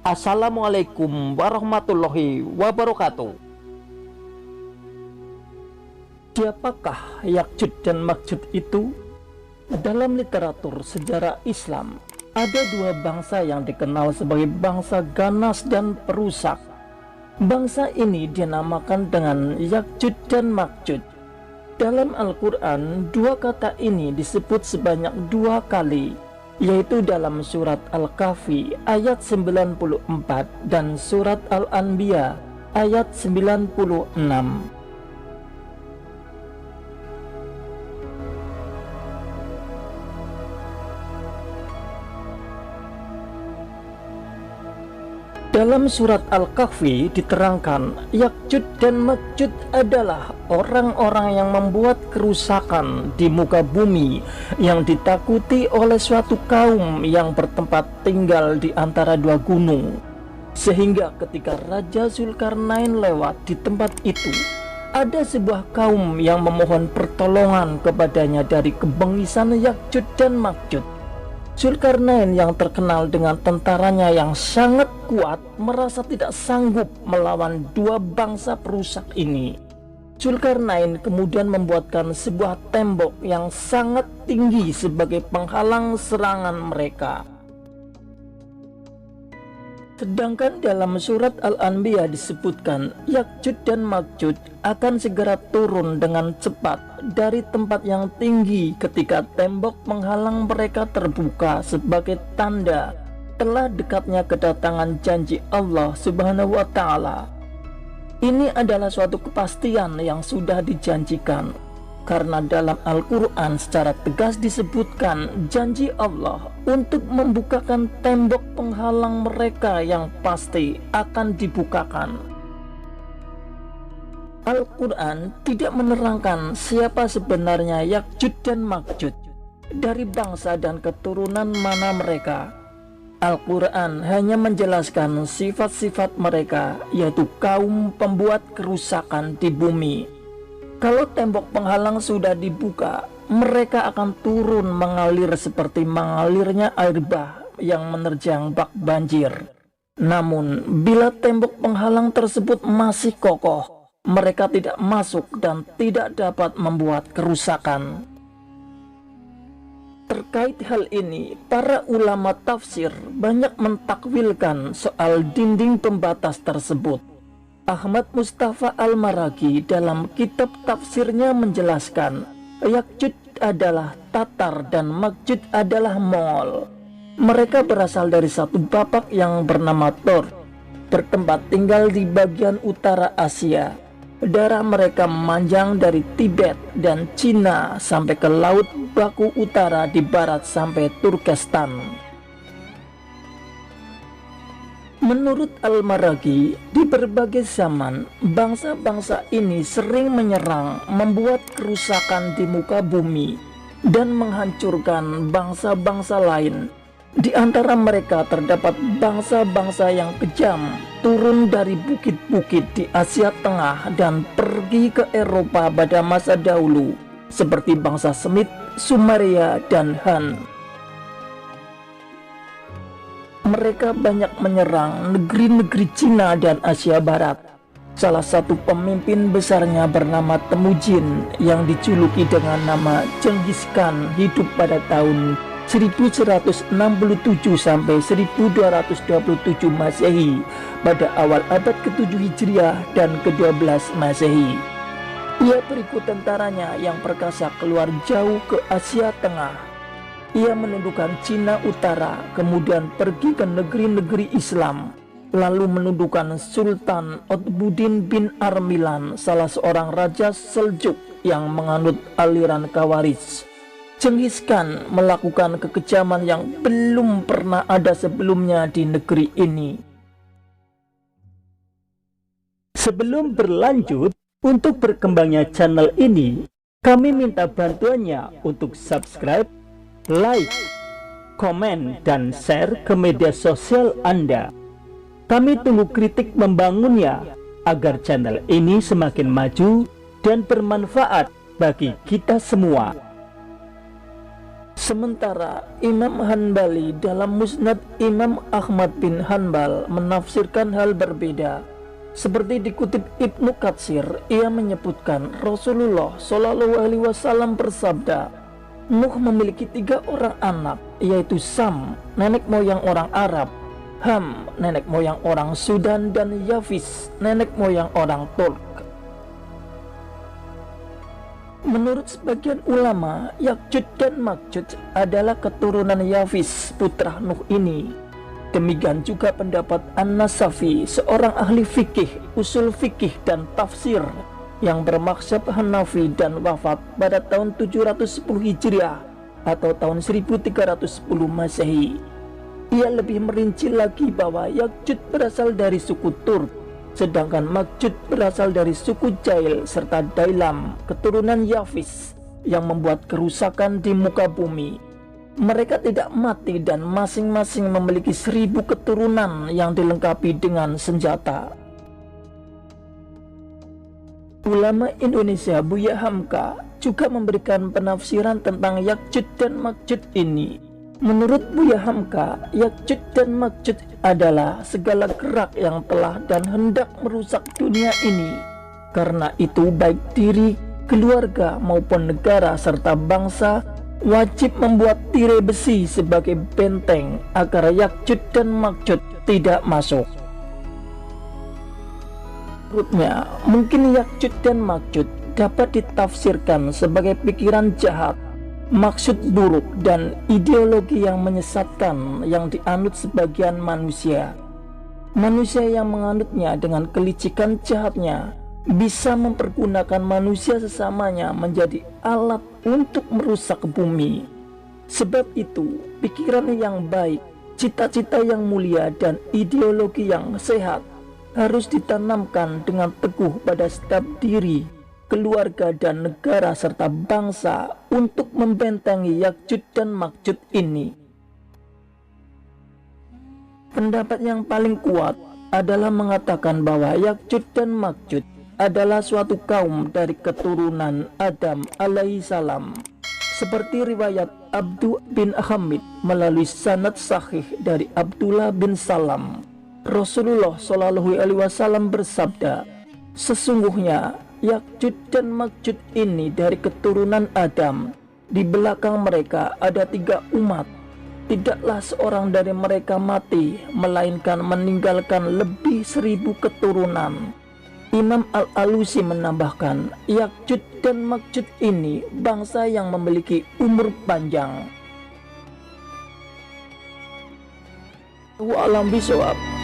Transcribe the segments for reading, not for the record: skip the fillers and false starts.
Assalamualaikum warahmatullahi wabarakatuh. Siapakah Ya'juj dan Ma'juj itu? Dalam literatur sejarah Islam, ada dua bangsa yang dikenal sebagai bangsa ganas dan perusak. Bangsa ini dinamakan dengan Ya'juj dan Ma'juj. Dalam Al-Quran, dua kata ini disebut sebanyak dua kali, yaitu dalam surat Al-Kahfi ayat 94 dan surat Al-Anbiya ayat 96. Dalam surat Al-Kahfi diterangkan, Ya'juj dan Ma'juj adalah orang-orang yang membuat kerusakan di muka bumi yang ditakuti oleh suatu kaum yang bertempat tinggal di antara dua gunung. Sehingga ketika Raja Zulkarnain lewat di tempat itu, ada sebuah kaum yang memohon pertolongan kepadanya dari kebengisan Ya'juj dan Ma'juj. Zulkarnain yang terkenal dengan tentaranya yang sangat kuat merasa tidak sanggup melawan dua bangsa perusak ini. Zulkarnain kemudian membuatkan sebuah tembok yang sangat tinggi sebagai penghalang serangan mereka. Sedangkan dalam surat Al-Anbiya disebutkan Ya'juj dan Ma'juj akan segera turun dengan cepat dari tempat yang tinggi ketika tembok penghalang mereka terbuka sebagai tanda telah dekatnya kedatangan janji Allah Subhanahu wa Ta'ala. Ini adalah suatu kepastian yang sudah dijanjikan, karena dalam Al-Quran secara tegas disebutkan janji Allah untuk membukakan tembok penghalang mereka yang pasti akan dibukakan. Al-Quran tidak menerangkan siapa sebenarnya Ya'juj dan Ma'juj, dari bangsa dan keturunan mana mereka. Al-Quran hanya menjelaskan sifat-sifat mereka, yaitu kaum pembuat kerusakan di bumi. Kalau tembok penghalang sudah dibuka, mereka akan turun mengalir seperti mengalirnya air bah yang menerjang bak banjir. Namun, bila tembok penghalang tersebut masih kokoh, mereka tidak masuk dan tidak dapat membuat kerusakan. Terkait hal ini, para ulama tafsir banyak mentakwilkan soal dinding pembatas tersebut. Ahmad Mustafa Al-Maraghi dalam kitab tafsirnya menjelaskan, Ya'juj adalah Tatar dan Ma'juj adalah Mongol. Mereka berasal dari satu bapak yang bernama Thor, bertempat tinggal di bagian utara Asia. Darah mereka memanjang dari Tibet dan Cina sampai ke Laut Baku Utara di barat sampai Turkestan. Menurut Al-Maraghi, di berbagai zaman, bangsa-bangsa ini sering menyerang, membuat kerusakan di muka bumi, dan menghancurkan bangsa-bangsa lain. Di antara mereka terdapat bangsa-bangsa yang kejam, turun dari bukit-bukit di Asia Tengah dan pergi ke Eropa pada masa dahulu, seperti bangsa Semit, Sumeria, dan Han. Mereka banyak menyerang negeri-negeri Cina dan Asia Barat. Salah satu pemimpin besarnya bernama Temujin yang dijuluki dengan nama Genghis Khan hidup pada tahun 1167 sampai 1227 Masehi pada awal abad ke-7 Hijriah dan ke-12 Masehi. Ia berikut tentaranya yang perkasa keluar jauh ke Asia Tengah. Ia menundukkan Cina Utara, kemudian pergi ke negeri-negeri Islam, lalu menundukkan Sultan Utbuddin bin Armilan, salah seorang raja Seljuk yang menganut aliran Khawarij. Genghis Khan melakukan kekejaman yang belum pernah ada sebelumnya di negeri ini. Sebelum berlanjut, untuk berkembangnya channel ini, kami minta bantuannya untuk subscribe, like, komen, dan share ke media sosial Anda. Kami tunggu kritik membangunnya agar channel ini semakin maju dan bermanfaat bagi kita semua. Sementara Imam Hanbali dalam Musnad Imam Ahmad bin Hanbal menafsirkan hal berbeda. Seperti dikutip Ibnu Katsir, ia menyebutkan Rasulullah Shallallahu Alaihi Wasallam bersabda, Nuh memiliki 3 orang anak, yaitu Sam, nenek moyang orang Arab, Ham, nenek moyang orang Sudan, dan Yafis, nenek moyang orang Turk. Menurut sebagian ulama, Yakjud dan Makjud adalah keturunan Yafis, putra Nuh ini. Demikian juga pendapat An-Nasafi, seorang ahli fikih, usul fikih dan tafsir yang bermadzhab Hanafi dan wafat pada tahun 710 Hijriah atau tahun 1310 Masehi. Ia lebih merinci lagi bahwa Yakjud berasal dari suku Turk, sedangkan Makjud berasal dari suku Jail serta Dailam, keturunan Yafis yang membuat kerusakan di muka bumi. Mereka tidak mati dan masing-masing memiliki 1000 keturunan yang dilengkapi dengan senjata. Ulama Indonesia Buya Hamka juga memberikan penafsiran tentang Yakjud dan Makjud ini. Menurut Buya Hamka, Yakjud dan Makjud adalah segala gerak yang telah dan hendak merusak dunia ini. Karena itu baik diri, keluarga maupun negara serta bangsa wajib membuat tirai besi sebagai benteng agar Yakjud dan Makjud tidak masuk. Menurutnya, mungkin Yakjud dan Makjud dapat ditafsirkan sebagai pikiran jahat, maksud buruk, dan ideologi yang menyesatkan yang dianut sebagian manusia. Manusia yang menganutnya dengan kelicikan jahatnya bisa mempergunakan manusia sesamanya menjadi alat untuk merusak bumi. Sebab itu, pikiran yang baik, cita-cita yang mulia, dan ideologi yang sehat harus ditanamkan dengan teguh pada setiap diri, keluarga, dan negara serta bangsa untuk membentengi Yakjud dan Makjud ini. Pendapat yang paling kuat adalah mengatakan bahwa Yakjud dan Makjud adalah suatu kaum dari keturunan Adam alaihissalam, seperti riwayat Abdu bin Hamid melalui sanad sahih dari Abdullah bin Salam. Rasulullah Shallallahu Alaihi Wasallam bersabda, sesungguhnya Yakjud dan Makjud ini dari keturunan Adam. Di belakang mereka ada 3 umat. Tidaklah seorang dari mereka mati, melainkan meninggalkan lebih 1000 keturunan. Imam Al-Alusi menambahkan, Yakjud dan Makjud ini bangsa yang memiliki umur panjang.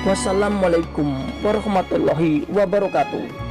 Wassalamualaikum warahmatullahi wabarakatuh.